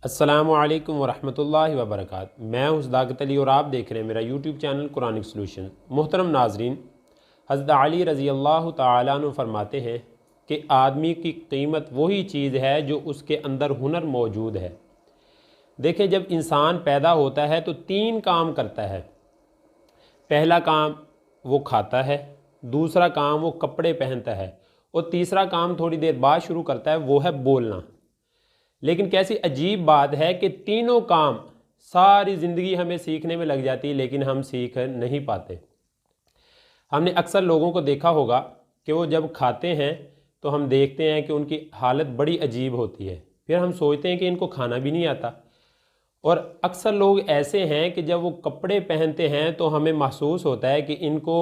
अस्सलामुअलैकुम वरहमतुल्लाहि वबरकातुहू। मैं हुस्दाकत अली और आप देख रहे हैं मेरा यूट्यूब चैनल कुरानिक सॉल्यूशन। मोहतरम नाजरीन, हज़रत अली रज़ी अल्लाह तआला अन्हु फरमाते हैं कि आदमी की कीमत वही चीज़ है जो उसके अंदर हुनर मौजूद है। देखें, जब इंसान पैदा होता है तो 3 काम करता है। पहला काम वो खाता है, दूसरा काम वो कपड़े पहनता है और तीसरा काम थोड़ी देर बाद शुरू करता है, वो है बोलना। लेकिन कैसी अजीब बात है कि तीनों काम सारी ज़िंदगी हमें सीखने में लग जाती है, लेकिन हम सीख नहीं पाते। हमने अक्सर लोगों को देखा होगा कि वो जब खाते हैं तो हम देखते हैं कि उनकी हालत बड़ी अजीब होती है। फिर हम सोचते हैं कि इनको खाना भी नहीं आता। और अक्सर लोग ऐसे हैं कि जब वो कपड़े पहनते हैं तो हमें महसूस होता है कि इनको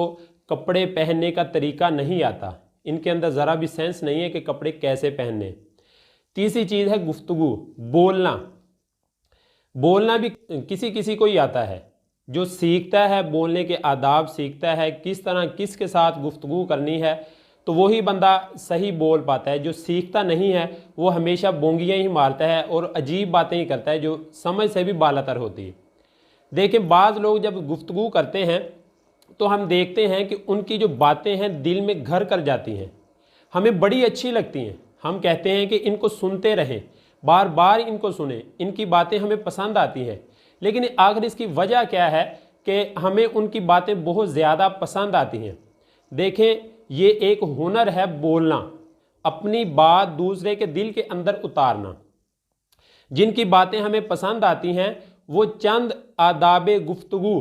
कपड़े पहनने का तरीका नहीं आता, इनके अंदर ज़रा भी सेंस नहीं है कि कपड़े कैसे पहनने। तीसरी चीज़ है गुफ्तगू, बोलना। बोलना भी किसी किसी को ही आता है। जो सीखता है बोलने के आदाब सीखता है, किस तरह किसके साथ गुफ्तगू करनी है, तो वही बंदा सही बोल पाता है। जो सीखता नहीं है वो हमेशा बोंगियाँ ही मारता है और अजीब बातें ही करता है जो समझ से भी बालातर होती है। देखिए, बाज़ लोग जब गुफ्तगू करते हैं तो हम देखते हैं कि उनकी जो बातें हैं दिल में घर कर जाती हैं, हमें बड़ी अच्छी लगती हैं। हम कहते हैं कि इनको सुनते रहें, बार बार इनको सुने, इनकी बातें हमें पसंद आती हैं। लेकिन आखिर इसकी वजह क्या है कि हमें उनकी बातें बहुत ज़्यादा पसंद आती हैं। देखें, ये एक हुनर है बोलना, अपनी बात दूसरे के दिल के अंदर उतारना। जिनकी बातें हमें पसंद आती हैं वो चंद आदाब गुफ्तगू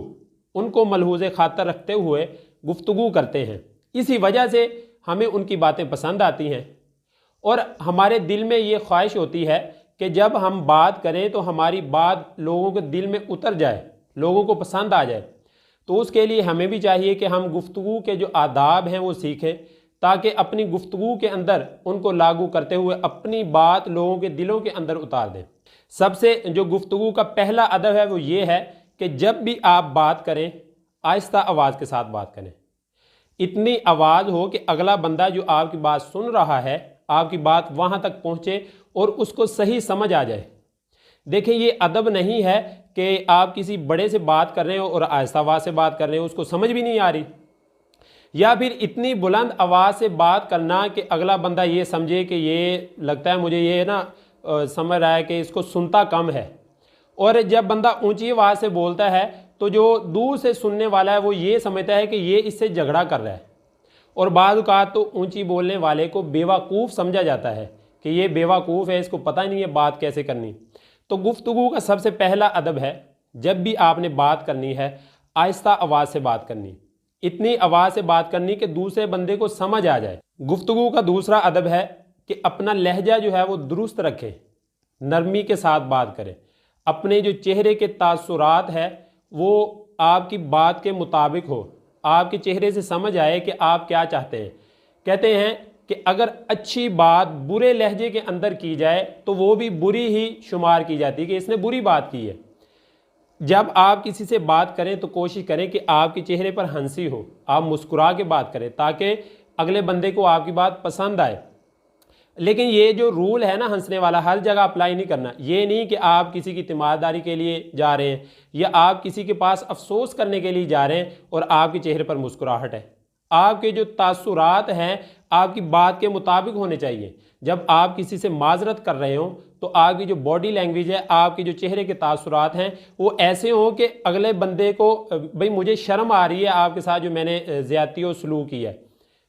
उनको मलहूज़ खातर रखते हुए गुफ्तगू करते हैं। इसी वजह से हमें उनकी बातें पसंद आती हैं और हमारे दिल में ये ख्वाहिश होती है कि जब हम बात करें तो हमारी बात लोगों के दिल में उतर जाए, लोगों को पसंद आ जाए। तो उसके लिए हमें भी चाहिए कि हम गुफ्तगू के जो आदाब हैं वो सीखें, ताकि अपनी गुफ्तगू के अंदर उनको लागू करते हुए अपनी बात लोगों के दिलों के अंदर उतार दें। सबसे जो गुफ्तगू का पहला अदब है वो ये है कि जब भी आप बात करें आहिस्ता आवाज़ के साथ बात करें। इतनी आवाज़ हो कि अगला बंदा जो आपकी बात सुन रहा है, आपकी बात वहाँ तक पहुँचे और उसको सही समझ आ जाए। देखें, ये अदब नहीं है कि आप किसी बड़े से बात कर रहे हो और आहिस्ता आवाज़ से बात कर रहे हो, उसको समझ भी नहीं आ रही। या फिर इतनी बुलंद आवाज़ से बात करना कि अगला बंदा ये समझे कि ये लगता है मुझे ये ना समझ रहा है कि इसको सुनता कम है। और जब बंदा ऊंची आवाज़ से बोलता है तो जो दूर से सुनने वाला है वो ये समझता है कि ये इससे झगड़ा कर रहा है। और बाद औक़ात तो ऊंची बोलने वाले को बेवकूफ़ समझा जाता है कि ये बेवकूफ़ है, इसको पता ही नहीं है बात कैसे करनी। तो गुफ्तगू का सबसे पहला अदब है, जब भी आपने बात करनी है आहिस्ता आवाज़ से बात करनी, इतनी आवाज़ से बात करनी कि दूसरे बंदे को समझ आ जाए। गुफ्तगू का दूसरा अदब है कि अपना लहजा जो है वो दुरुस्त रखें, नरमी के साथ बात करें। अपने जो चेहरे के तासुरात है वो आपकी बात के मुताबिक हो, आपके चेहरे से समझ आए कि आप क्या चाहते हैं। कहते हैं कि अगर अच्छी बात बुरे लहजे के अंदर की जाए तो वो भी बुरी ही शुमार की जाती है कि इसने बुरी बात की है। जब आप किसी से बात करें तो कोशिश करें कि आपके चेहरे पर हंसी हो, आप मुस्कुरा के बात करें ताकि अगले बंदे को आपकी बात पसंद आए। लेकिन ये जो रूल है ना हंसने वाला, हर जगह अप्लाई नहीं करना। ये नहीं कि आप किसी की तीमारदारी के लिए जा रहे हैं या आप किसी के पास अफसोस करने के लिए जा रहे हैं और आपके चेहरे पर मुस्कुराहट है। आपके जो तासुरात हैं आपकी बात के मुताबिक होने चाहिए। जब आप किसी से माजरत कर रहे हो तो आपकी जो बॉडी लैंग्वेज है, आपके जो चेहरे के तासुरात हैं वो ऐसे हों कि अगले बंदे को भाई मुझे शर्म आ रही है आपके साथ जो मैंने ज़्यादती और सलूक किया है।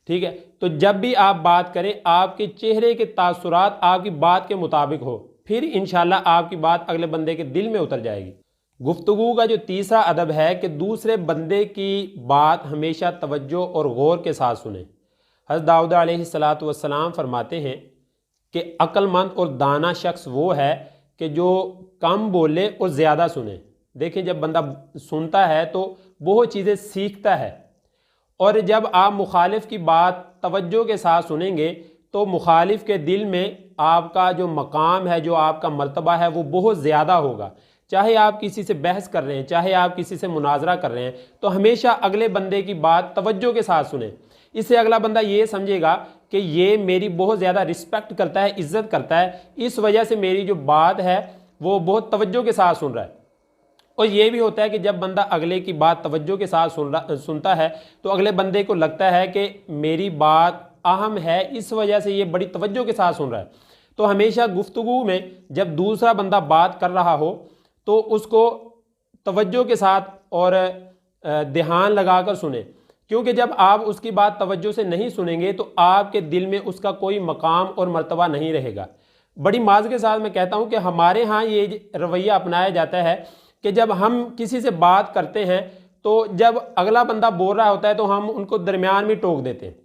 ठीक है, तो जब भी आप बात करें आपके चेहरे के तासुरात आपकी बात के मुताबिक हो, फिर इंशाल्लाह आपकी बात अगले बंदे के दिल में उतर जाएगी। गुफ्तगू का जो तीसरा अदब है कि दूसरे बंदे की बात हमेशा तवज्जो और गौर के साथ सुने। हज़रत दाऊद अलैहिस्सलातु वस्सलाम फरमाते हैं कि अक्लमंद और दाना शख्स वो है कि जो कम बोले और ज़्यादा सुने। देखें, जब बंदा सुनता है तो बहुत चीज़ें सीखता है और जब आप मुखालिफ की बात तवज्जो के साथ सुनेंगे तो मुखालिफ के दिल में आपका जो मकाम है, जो आपका मर्तबा है वो बहुत ज़्यादा होगा। चाहे आप किसी से बहस कर रहे हैं, चाहे आप किसी से मुनाजरा कर रहे हैं, तो हमेशा अगले बंदे की बात तवज्जो के साथ सुने। इससे अगला बंदा ये समझेगा कि ये मेरी बहुत ज़्यादा रिस्पेक्ट करता है, इज़्ज़त करता है, इस वजह से मेरी जो बात है वो बहुत तवज्जो के साथ सुन रहा है। और ये भी होता है कि जब बंदा अगले की बात तवज्जो के साथ सुनता है तो अगले बंदे को लगता है कि मेरी बात अहम है, इस वजह से ये बड़ी तवज्जो के साथ सुन रहा है। तो हमेशा गुफ्तगू में जब दूसरा बंदा बात कर रहा हो तो उसको तवज्जो के साथ और ध्यान लगाकर सुने, क्योंकि जब आप उसकी बात तवज्जो से नहीं सुनेंगे तो आपके दिल में उसका कोई मकाम और मर्तबा नहीं रहेगा। बड़ी माज़ के साथ मैं कहता हूँ कि हमारे यहाँ ये रवैया अपनाया जाता है कि जब हम किसी से बात करते हैं तो जब अगला बंदा बोल रहा होता है तो हम उनको दरमियान में टोक देते हैं।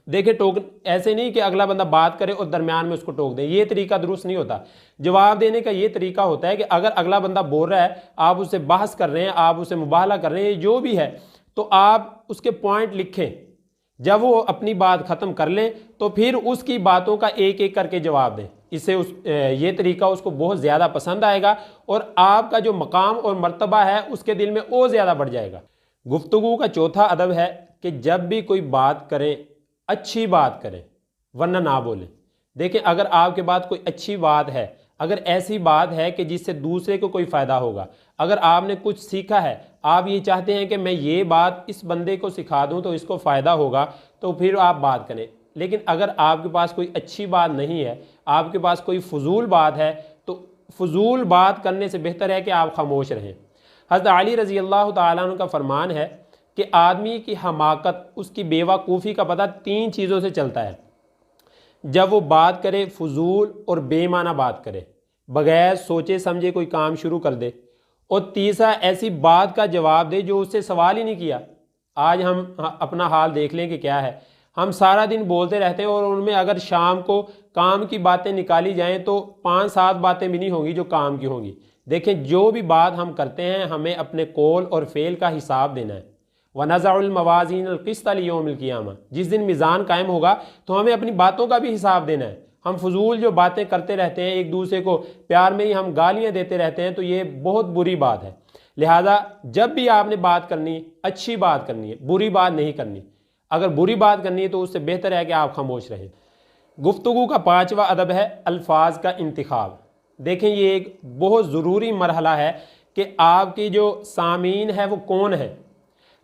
देखिए, टोक ऐसे नहीं कि अगला बंदा बात करे और दरमियान में उसको टोक दें, ये तरीका दुरुस्त नहीं होता। जवाब देने का ये तरीका होता है कि अगर अगला बंदा बोल रहा है, आप उससे बहस कर रहे हैं, आप उससे मुबाहला कर रहे हैं, जो भी है, तो आप उसके पॉइंट लिखें। जब वो अपनी बात ख़त्म कर ले तो फिर उसकी बातों का एक एक करके जवाब दें। इससे ये तरीका उसको बहुत ज़्यादा पसंद आएगा और आपका जो मकाम और मर्तबा है उसके दिल में और ज़्यादा बढ़ जाएगा। गुफ्तगू का चौथा अदब है कि जब भी कोई बात करें, अच्छी बात करें, वरना ना बोलें। देखें, अगर आपके पास कोई अच्छी बात है, अगर ऐसी बात है कि जिससे दूसरे को कोई फ़ायदा होगा, अगर आपने कुछ सीखा है, आप ये चाहते हैं कि मैं ये बात इस बंदे को सिखा दूं तो इसको फ़ायदा होगा, तो फिर आप बात करें। लेकिन अगर आपके पास कोई अच्छी बात नहीं है, आपके पास कोई फजूल बात है, तो फजूल बात करने से बेहतर है कि आप खामोश रहें। हज़रत अली रज़ी अल्लाह तआला अन्हु का फरमान है कि आदमी की हमाकत, उसकी बेवकूफ़ी का पता 3 चीज़ों से चलता है। जब वो बात करे फजूल और बेमाना बात करे, बगैर सोचे समझे कोई काम शुरू कर दे, और तीसरा ऐसी बात का जवाब दे जो उससे सवाल ही नहीं किया। आज हम अपना हाल देख लें कि क्या है। हम सारा दिन बोलते रहते हैं और उनमें अगर शाम को काम की बातें निकाली जाएं तो 5-7 बातें भी नहीं होंगी जो काम की होंगी। देखें, जो भी बात हम करते हैं हमें अपने कौल और फेल का हिसाब देना है। वनज़अुल मवाज़ीन अल-क़िस्त लियौमिल क़ियामा, जिस दिन मीज़ान कायम होगा तो हमें अपनी बातों का भी हिसाब देना है। हम फजूल जो बातें करते रहते हैं, एक दूसरे को प्यार में ही हम गालियाँ देते रहते हैं, तो ये बहुत बुरी बात है। लिहाजा जब भी आपने बात करनी, अच्छी बात करनी है, बुरी बात नहीं करनी। अगर बुरी बात करनी है तो उससे बेहतर है कि आप खामोश रहें। गुफ्तगू का 5वां अदब है अल्फाज का इंतिखाब। देखें, ये एक बहुत ज़रूरी मरहला है कि आपकी जो सामीन है वो कौन है।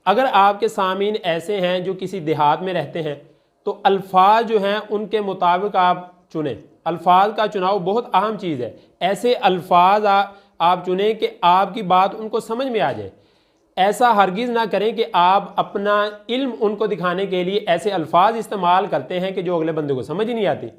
अगर आपके सामीन ऐसे हैं जो किसी देहात में रहते हैं तो अल्फाज जो हैं उनके मुताबिक आप चुनें। अल्फाज का चुनाव बहुत अहम चीज़ है। ऐसे अल्फाज आप चुनें कि आपकी बात उनको समझ में आ जाए। ऐसा हरगिज़ ना करें कि आप अपना इल्म उनको दिखाने के लिए ऐसे अल्फाज इस्तेमाल करते हैं कि जो अगले बंदे को समझ ही नहीं आती।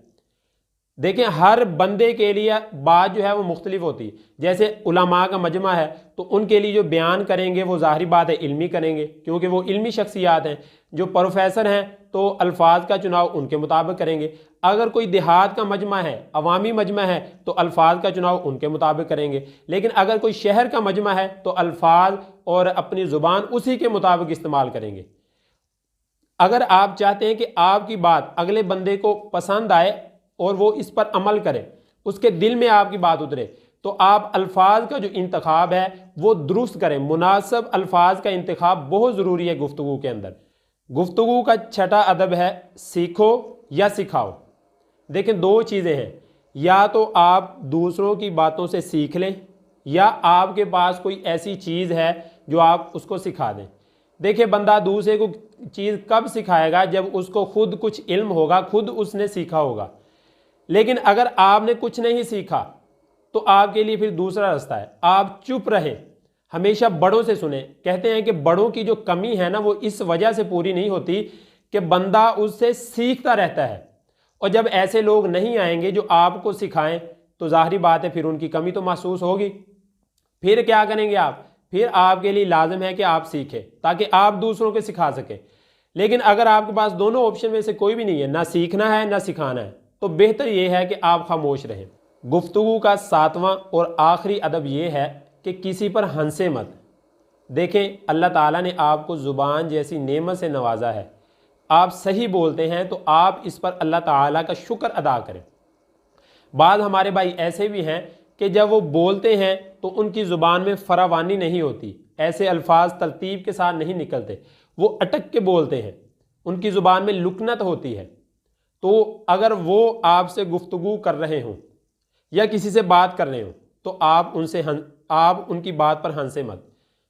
देखें, हर बंदे के लिए बात जो है वो मुख्तलिफ होती है। जैसे उलमा का मजमा है तो उनके लिए जो बयान करेंगे वो ज़ाहिरी बात है इल्मी करेंगे, क्योंकि वो इल्मी शख्सियात हैं। जो प्रोफेसर हैं तो अल्फाज का चुनाव उनके मुताबिक करेंगे। अगर कोई देहात का मजमा है, अवामी मजमा है, तो अल्फाज का चुनाव उनके मुताबिक करेंगे। लेकिन अगर कोई शहर का मजमा है तो अल्फाज और अपनी ज़ुबान उसी के मुताबिक इस्तेमाल करेंगे। अगर आप चाहते हैं कि आपकी बात अगले बंदे को पसंद आए और वो इस पर अमल करे, उसके दिल में आपकी बात उतरे, तो आप अल्फाज का जो इंतखाब है वो दुरुस्त करें। मुनासिब अल्फाज का इंतखाब बहुत ज़रूरी है गुफ्तगू के अंदर। गुफ्तगू का 6वां अदब है सीखो या सिखाओ। देखें, 2 चीज़ें हैं, या तो आप दूसरों की बातों से सीख लें या आपके पास कोई ऐसी चीज़ है जो आप उसको सिखा दें। देखिए, बंदा दूसरे को चीज़ कब सिखाएगा? जब उसको खुद कुछ इल्म होगा, खुद उसने सीखा होगा। लेकिन अगर आपने कुछ नहीं सीखा तो आपके लिए फिर दूसरा रास्ता है, आप चुप रहें, हमेशा बड़ों से सुने। कहते हैं कि बड़ों की जो कमी है ना वो इस वजह से पूरी नहीं होती कि बंदा उससे सीखता रहता है। और जब ऐसे लोग नहीं आएंगे जो आपको सिखाएं तो जाहिर बात है फिर उनकी कमी तो महसूस होगी। फिर क्या करेंगे आप? फिर आपके लिए लाजिम है कि आप सीखें ताकि आप दूसरों को सिखा सकें। लेकिन अगर आपके पास दोनों ऑप्शन में से कोई भी नहीं है, ना सीखना है ना सिखाना है, तो बेहतर यह है कि आप खामोश रहें। गुफ्तगू का 7वां और आखिरी अदब यह है कि किसी पर हंसे मत। देखें, अल्लाह ताला ने आपको ज़ुबान जैसी नेमत से नवाजा है, आप सही बोलते हैं तो आप इस पर अल्लाह ताला का शुक्र अदा करें। बाद हमारे भाई ऐसे भी हैं कि जब वो बोलते हैं तो उनकी ज़ुबान में फरावानी नहीं होती, ऐसे अल्फाज तरतीब के साथ नहीं निकलते, वो अटक के बोलते हैं, उनकी ज़ुबान में लुकनत होती है। तो अगर वो आपसे गुफ्तगू कर रहे हों या किसी से बात कर रहे हों तो आप उनकी बात पर हंसे मत।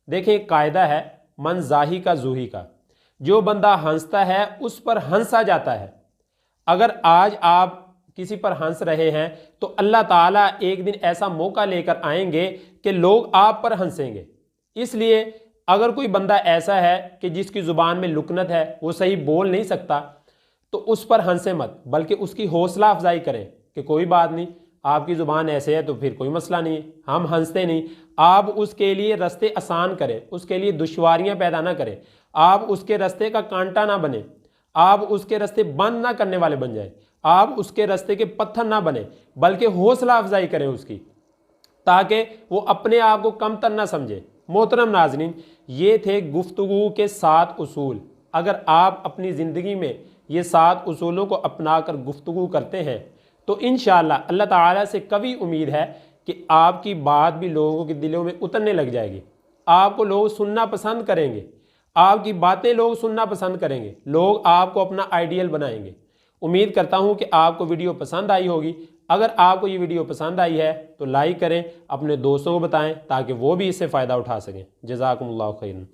देखें, एक कायदा है, मन जाही का जूही का, जो बंदा हंसता है उस पर हंसा जाता है। अगर आज आप किसी पर हंस रहे हैं तो अल्लाह ताला एक दिन ऐसा मौका लेकर आएंगे कि लोग आप पर हंसेंगे। इसलिए अगर कोई बंदा ऐसा है कि जिसकी ज़ुबान में लुकनत है, वो सही बोल नहीं सकता, तो उस पर हंसे मत, बल्कि उसकी हौसला अफजाई करें कि कोई बात नहीं, आपकी ज़ुबान ऐसे है तो फिर कोई मसला नहीं है, हम हंसते नहीं। आप उसके लिए रास्ते आसान करें, उसके लिए दुश्वारियां पैदा ना करें, आप उसके रास्ते का कांटा ना बने, आप उसके रास्ते बंद ना करने वाले बन जाए, आप उसके रास्ते के पत्थर ना बने, बल्कि हौसला अफजाई करें उसकी, ताकि वो अपने आप को कमतर ना समझे। मोहतरम नाजरीन, ये थे गुफ्तगू के 7 उसूल। अगर आप अपनी ज़िंदगी में ये 7 उसूलों को अपनाकर गुफ्तगू करते हैं तो इंशाअल्लाह अल्लाह ताला से कभी उम्मीद है कि आपकी बात भी लोगों के दिलों में उतरने लग जाएगी। आपको लोग सुनना पसंद करेंगे, आपकी बातें लोग सुनना पसंद करेंगे, लोग आपको अपना आइडियल बनाएंगे। उम्मीद करता हूँ कि आपको वीडियो पसंद आई होगी। अगर आपको ये वीडियो पसंद आई है तो लाइक करें, अपने दोस्तों को बताएं ताकि वो भी इससे फ़ायदा उठा सकें। जज़ाकुमुल्लाहु खैरन।